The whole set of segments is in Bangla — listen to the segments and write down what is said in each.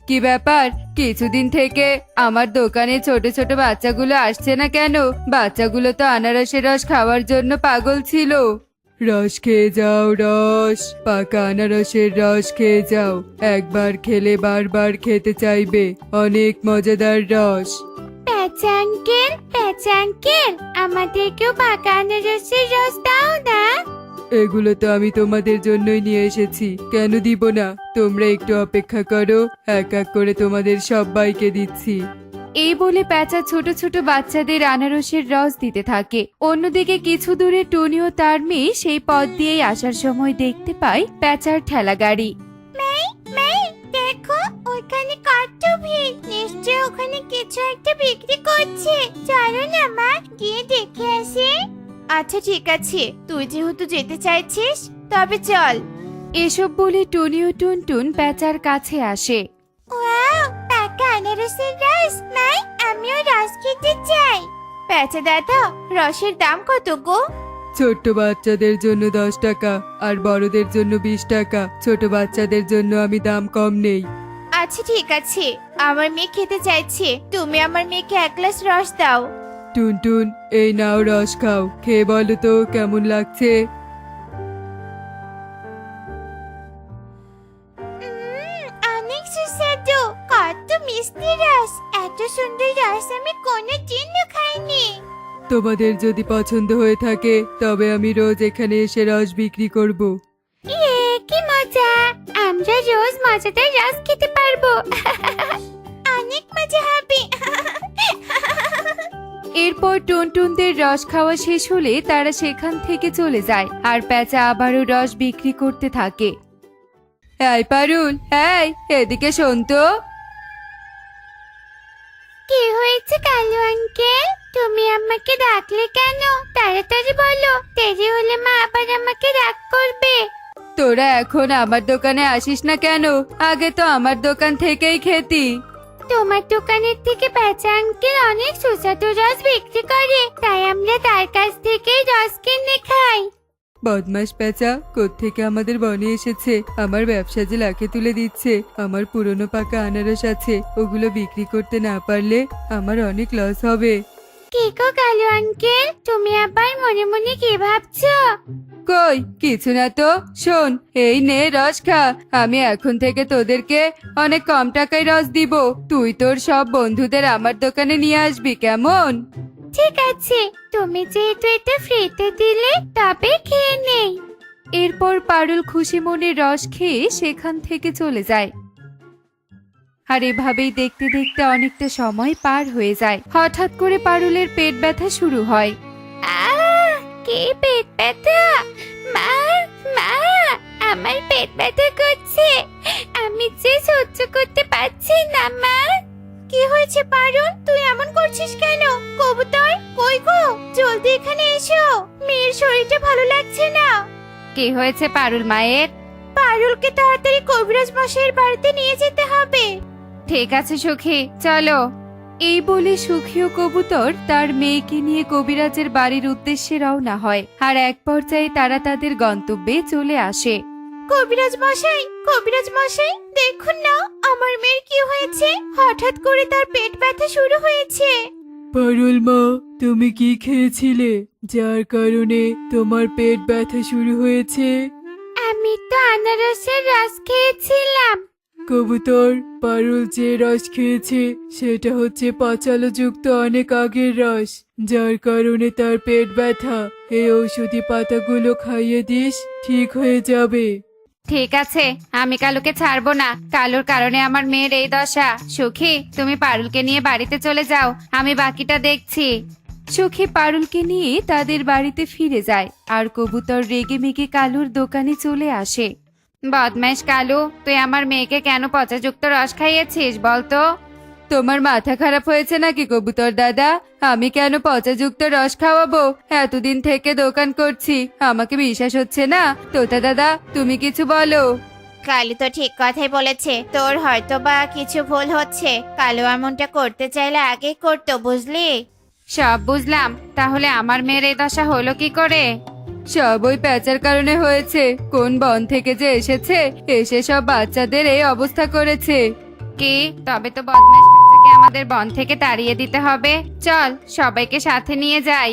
কি ব্যাপার, কিছুদিন থেকে আমার দোকানে ছোট ছোট বাচ্চাগুলো আসছে না কেন? বাচ্চাগুলো তো আনারসের রস খাওয়ার জন্য পাগল ছিল। রস খেয়ে যাও, রস, পাকা আনারসের রস খেয়ে যাও। একবার খেলে বারবার খেতে চাইবে, অনেক মজাদার রস। প্যাঁচা আঙ্কেল, আমাদেরকেও পাকা আনারসের রস দাও না। এগুলো তো আমি তোমাদের জন্যই নিয়ে এসেছি, কেন দিব না? তোমরা একটু অপেক্ষা করো, এক এক করে তোমাদের সবাইকে দিচ্ছি। এই বলে প্যাঁচা ছোট ছোট বাচ্চাদের আনারসের রস দিতে থাকে। অন্যদিকে কিছু দূরে টুনি ও তার মেয়ে সেই পথ দিয়েই আসার সময় দেখতে পায় প্যাঁচার ঠেলা গাড়ি। মেই, দেখো ওখানে কত ভিড়, নিশ্চয় ওখানে কিছু একটা বিক্রি করছে। চলো না মা, গিয়ে দেখে আসি। আচ্ছা ঠিক আছে, তুই যেহেতু যেতে চাইছিস তবে চল। এসব বলে টুনি ও টুনটুন প্যাঁচার কাছে আসে। ওয়াও, পাকা আনারসের রস, মাই আমিও রস খেতে চাই। প্যাঁচা দাদা, রসের দাম কত গো? ছোট্ট বাচ্চাদের জন্য 10 টাকা আর বড়দের জন্য 20 টাকা। ছোট বাচ্চাদের জন্য আমি দাম কম নেই। আচ্ছা ঠিক আছে, আমার মেয়ে খেতে চাইছে, তুমি আমার মেয়েকে এক গ্লাস রস দাও। টুনটুন, এই নাও রস খাও, খেয়ে বলো তো কেমন লাগছে। অনেক সুস্বাদু, কত মিষ্টি রস। এত সুন্দর রস আমি কোনোদিনও খাইনি। তোমাদের যদি পছন্দ হয়ে থাকে তবে আমি রোজ এখানে এসে রস বিক্রি করব। কি মজা, আমরা রোজ মজাদার রস খেতে পারবো। অনেক মজা হবে। এরপর টুনটুনদের রস খাওয়া শেষ হলে তারা সেখান থেকে চলে যায় আর প্যাঁচা আবারও রস বিক্রি করতে থাকে। এই পারুল, এই এদিকে শোন তো। কি হয়েছে কালু আঙ্কেল, তুমি আমাকে ডাকলে কেন? তাড়াতাড়ি বলো, দেরি হলে মা আবার আমাকে রাগ করবে। তোরা এখন আমার দোকানে আসিস না কেন? আগে তো আমার দোকান থেকেই খেতি। তোমার দোকানের থেকে প্যাঁচা আঙ্কেল অনেক সুস্বাদু রস বিক্রি করে, তাই আমরা তার কাছ থেকেই রস কিনে খাই। বদমাস প্যাঁচা, কোত্থেকে আমাদের বনে এসেছে, আমার ব্যবসা যে লাখে তুলে দিচ্ছে। আমার পুরনো পাকা আনারস আছে, ওগুলো বিক্রি করতে না পারলে আমার অনেক লস হবে। কি গো কালু আঙ্কেল, তুমি আবার মনে মনে কি ভাবছো? কই কিছু না তো। শোন, এই নে রস খা। আমি এখন থেকে তোদেরকে অনেক কম টাকায় রস দিব। তুই তোর সব বন্ধুদের আমার দোকানে নিয়ে আসবি, কেমন? ঠিক আছে, তুমি যেহেতু এটা ফ্রিতে দিলে তবে খেয়ে নেই। এরপর পারুল খুশি মনে রস খেয়ে সেখান থেকে চলে যায়। আর এভাবেই দেখতে দেখতে অনেকটা সময় পার হয়ে যায়। হঠাৎ করে পারুলের পেট ব্যথা শুরু হয়। কি পেট ব্যথা? মা, মা, আমার পেট ব্যথা করছে, আমি যে সহ্য করতে পারছি না। মা, কি হয়েছে পারুল, তুই এমন করছিস কেন? কবুতর কই গো, জলদি এখানে এসো, মেয়ের শরীরটা ভালো লাগছে না। কি হয়েছে পারুল মায়ের? পারুলকে তাড়াতাড়ি কবিরাজ মশাইয়ের বাড়িতে নিয়ে যেতে হবে। ঠিক আছে সুখী, চলো। এই বলে সুখী ও কবুতর তার মেয়েকে নিয়ে কবিরাজের বাড়ির উদ্দেশ্যে রওনা হয় আর এক পর্যায়ে তারা তাদের গন্তব্যে চলে আসে। কবিরাজ মশাই, দেখুন না আমার মেয়ের কি হয়েছে, হঠাৎ করে তার পেট ব্যথা শুরু হয়েছে। পারুল মা, তুমি কি খেয়েছিলে যার কারণে তোমার পেট ব্যথা শুরু হয়েছে? আমি তো আনারসের রস খেয়েছিলাম। কবুতর, পারুল যে রস খেয়েছে সেটা হচ্ছে পাচালো যুক্ত অনেক আগের রস, যার কারণে তার পেট ব্যথা। এই ঔষধি পাতাগুলো খাইয়ে দিস, ঠিক হয়ে যাবে। ঠিক আছে, আমি কালুকে ছাড়বো না। কালুর কারণে আমার মেয়ের এই দশা। সুখী, তুমি পারুলকে নিয়ে বাড়িতে চলে যাও, আমি বাকিটা দেখছি। সুখী পারুলকে নিয়ে তাদের বাড়িতে ফিরে যায় আর কবুতর রেগে মেগে কালুর দোকানে চলে আসে। বদমাইশ কালু, তুই আমার মেয়েকে কেন পচাযুক্ত রস খাইয়েছিস বলতো? তোমার মাথা খারাপ হয়েছে নাকি কবুতর দাদা? আমি কেন পচাযুক্ত রস খাওয়াবো? এতদিন থেকে দোকান করছি, আমাকে বিশ্বাস হচ্ছে না? তোতা দাদা, তুমি কিছু বলো। কালু তো ঠিক কথাই বলেছে, তোর হয়তো বা কিছু ভুল হচ্ছে। কালু এমনটা করতে চাইলে আগেই করতো, বুঝলি? সব বুঝলাম, তাহলে আমার মেয়ের এই দশা হলো কি করে? সব ওই প্যাঁচার কারণে হয়েছে। কোন বন থেকে যে এসেছে, এসে সব বাচ্চাদের এই অবস্থা করেছে। কি, তবে তো বদমাশ পেঁচাকে আমাদের বন থেকে তাড়িয়ে দিতে হবে। চল সবাইকে সাথে নিয়ে যাই।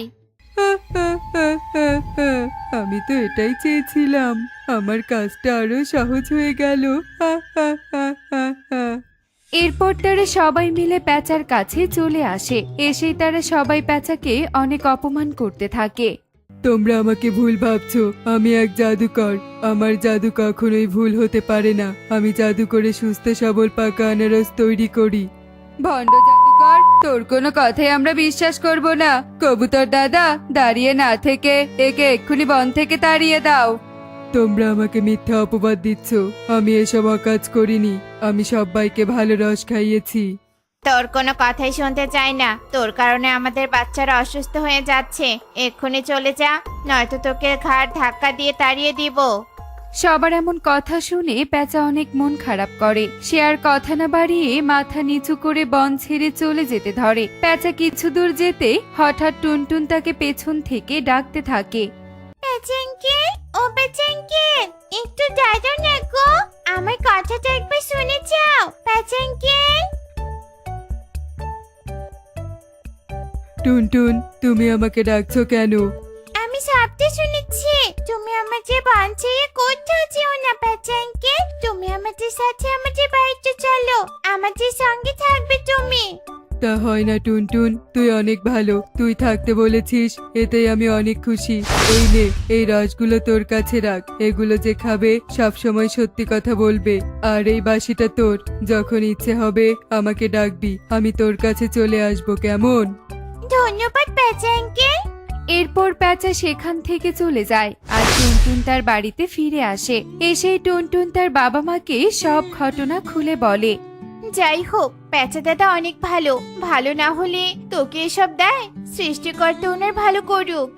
আমি তো এটাই চেয়েছিলাম, আমার কাজটা আরো সহজ হয়ে গেল। এরপর তারা সবাই মিলে পেঁচার কাছে চলে আসে। এসেই তারা সবাই পেঁচাকে অনেক অপমান করতে থাকে। তোমরা আমাকে ভুল ভাবছো, আমি এক জাদুকর। আমার জাদু কখনোই ভুল হতে পারে না। আমি জাদু করে সুস্থ সবল পাকা আনারস তৈরি করি। ভণ্ড জাদুকর, তোর কোনো কথাই আমরা বিশ্বাস করব না। কবুতর দাদা, দাঁড়িয়ে না থেকে একে এক্ষুনি বন থেকে তাড়িয়ে দাও। তোমরা আমাকে মিথ্যা অপবাদ দিচ্ছ, আমি এসব অকাজ করিনি। আমি সবাইকে ভালো রস খাইয়েছি। তোর কোনো কথাই শুনতে চাই না। তোর কারণে আমাদের বাচ্চারা অসুস্থ হয়ে যাচ্ছে। এক্ষুনি চলে যা, নয়তো তোকে ঘাড় ধাক্কা দিয়ে তাড়িয়ে দিব। সবার এমন কথা শুনে পেঁচা অনেক মন খারাপ করে। সে আর কথা না বাড়িয়ে মাথা নিচু করে বন ছেড়ে চলে যেতে ধরে। পেঁচা কিছু দূর যেতে হঠাৎ টুনটুন তাকে পেছন থেকে ডাকতে থাকে। পেচেঙ্কে, ও পেচেঙ্কে, একটু দাঁড়াও না গো, আমার কথাটা একবার শুনে যাও। পেচেঙ্কে। টুনটুন, তুমি আমাকে ডাকছো কেন? আমি সবটা শুনেছি। তুমি আমাদের বাঁচিয়ে কোথাও যেও না পেচেঙ্কে। তুমি আমাদের সাথে আমাদের বাড়িতে চলো, আমাদের সঙ্গে থাকবে তুমি। তা হয় না টুনটুন, তুই অনেক ভালো। তুই থাকতে বলেছিস, এতেই আমি অনেক খুশি। এই নে, এই রসগুলো তোর কাছে রাখ। এগুলো যে খাবে সব সময় সত্যি কথা বলবে। আর এই বাঁশিটা তোর, যখন ইচ্ছে হবে আমাকে ডাকবি, আমি তোর কাছে চলে আসবো, কেমন? ধন্যবাদ পেচেঙ্কে। এরপর পেঁচা সেখান থেকে চলে যায় আর টুনটুন তার বাড়িতে ফিরে আসে। এসেই টুনটুন তার বাবা মাকে সব ঘটনা খুলে বলে। যাই হোক, পেঁচা দাদা অনেক ভালো। ভালো না হলে তোকে এসব দেয়? সৃষ্টিকর্তা ওনার ভালো করুক।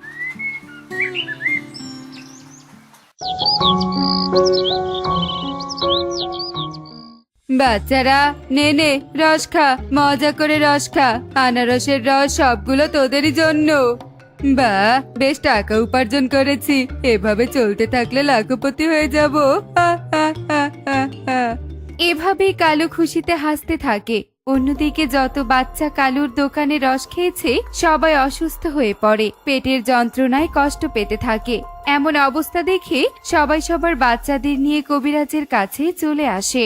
বাচ্চারা, নে নে রস খা, মজা করে রস খা। আনারসের রস সবগুলো তোদেরই জন্য। বাহ, বেশ টাকা উপার্জন করেছি। এভাবে চলতে থাকলে লাখপতি হয়ে যাব। এভাবেই কালু খুশিতে হাসতে থাকে। অন্যদিকে যত বাচ্চা কালুর দোকানে রস খেয়েছে সবাই অসুস্থ হয়ে পড়ে, পেটের যন্ত্রণায় কষ্ট পেতে থাকে। এমন অবস্থা দেখে সবাই সবার বাচ্চাদের নিয়ে কবিরাজের কাছে চলে আসে।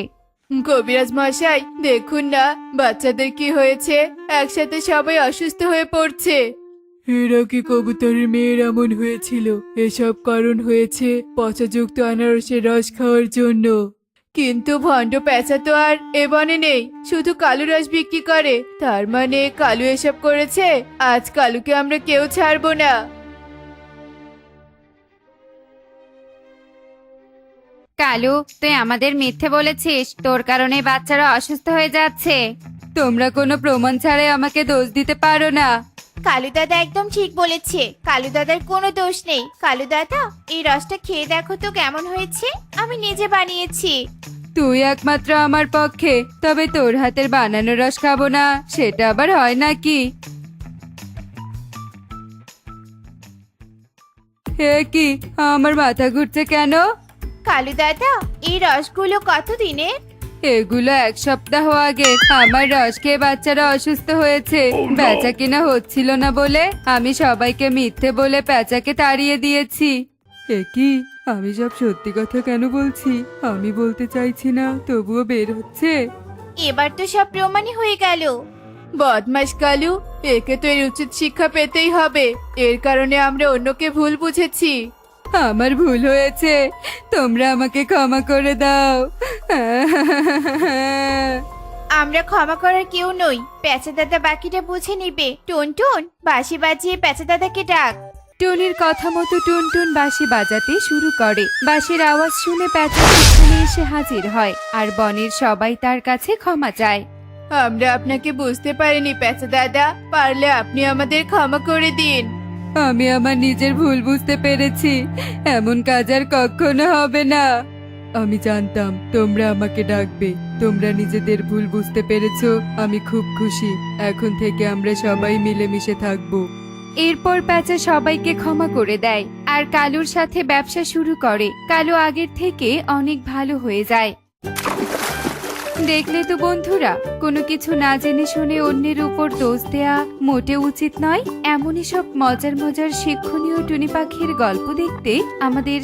কবিরাজ মশাই, দেখুন না বাচ্চাদের কি হয়েছে, একসাথে সবাই অসুস্থ হয়ে পড়ছে। এরা কি কবুতরের মেয়ের এমন হয়েছিল? এসব কারণ হয়েছে পচাযুক্ত আনারসের রস খাওয়ার জন্য। কিন্তু ভণ্ড পেঁচা তো আর এ বনে নেই, শুধু কালু রস বিক্রি করে। তার মানে কালু এসব করেছে। আজ কালুকে আমরা কেউ ছাড়বো না। কালু, তুই আমাদের মিথ্যে বলেছিস। তোর কারণে বাচ্চারা অসুস্থ হয়ে যাচ্ছে। তোমরা কোনো প্রমাণ ছাড়াই আমাকে দোষ দিতে পারো না। কালু দাদা একদম ঠিক বলেছে। কালু দাদার কোনো দোষ নেই। কালু দাদা, এই রসটা খেয়ে দেখো তো কেমন হয়েছে। আমি নিজে বানিয়েছি। তুই একমাত্র আমার পক্ষে, তবে তোর হাতের বানানো রস খাবো না, সেটা আবার হয় নাকি? হে কি, আমার মাথা ঘুরছে কেন? কালু দাদা, এই রসগুলো কতদিনে? এগুলো এক সপ্তাহ আগে। আমার রস খেয়ে বাচ্চারা অসুস্থ হয়েছে। বেচা কিনা হচ্ছিল না বলে আমি সবাইকে মিথ্যে বলে পেঁচাকে তাড়িয়ে দিয়েছি। এ কি, আমি সব সত্যি কথা কেন বলছি? আমি বলতে চাইছি না, তবুও বের হচ্ছে। এবার তো সব প্রমাণই হয়ে গেল। বদমাস কালু, একে তো এর উচিত শিক্ষা পেতেই হবে। এর কারণে আমরা অন্যকে ভুল বুঝেছি। আমার ভুল হয়েছে, তোমরা আমাকে ক্ষমা করে দাও। আমরা ক্ষমা করার কেউ নই। পেঁচা দাদা বাকিটা বুঝে নিবে। টুনটুন, বাঁশি বাজিয়ে পেঁচা দাদাকে ডাক। টুনির কথা মতো টুনটুন বাঁশি বাজাতে শুরু করে। বাঁশির আওয়াজ শুনে পেঁচা সেখানে এসে হাজির হয় আর বনের সবাই তার কাছে ক্ষমা চায়। আমরা আপনাকে বুঝতে পারিনি পেঁচা দাদা, পারলে আপনি আমাদের ক্ষমা করে দিন। আমি আমার নিজের ভুল বুঝতে পেরেছি, এমন কাজ আর কখনো হবে না। আমি জানতাম তোমরা আমাকে ডাকবে। তোমরা নিজেদের ভুল বুঝতে পেরেছো, আমি খুব খুশি। এখন থেকে আমরা সবাই মিলেমিশে থাকবো। এরপর পেঁচা সবাইকে ক্ষমা করে দেয় আর কালুর সাথে ব্যবসা শুরু করে। কালু আগের থেকে অনেক ভালো হয়ে যায়। দেখলে তো বন্ধুরা, কোনো কিছু না জেনে শুনে অন্যের উপর দোষ দেয়া মোটেও উচিত নয়। এমনই সব মজার মজার শিক্ষণীয় টুনি পাখির গল্প দেখতে আমাদের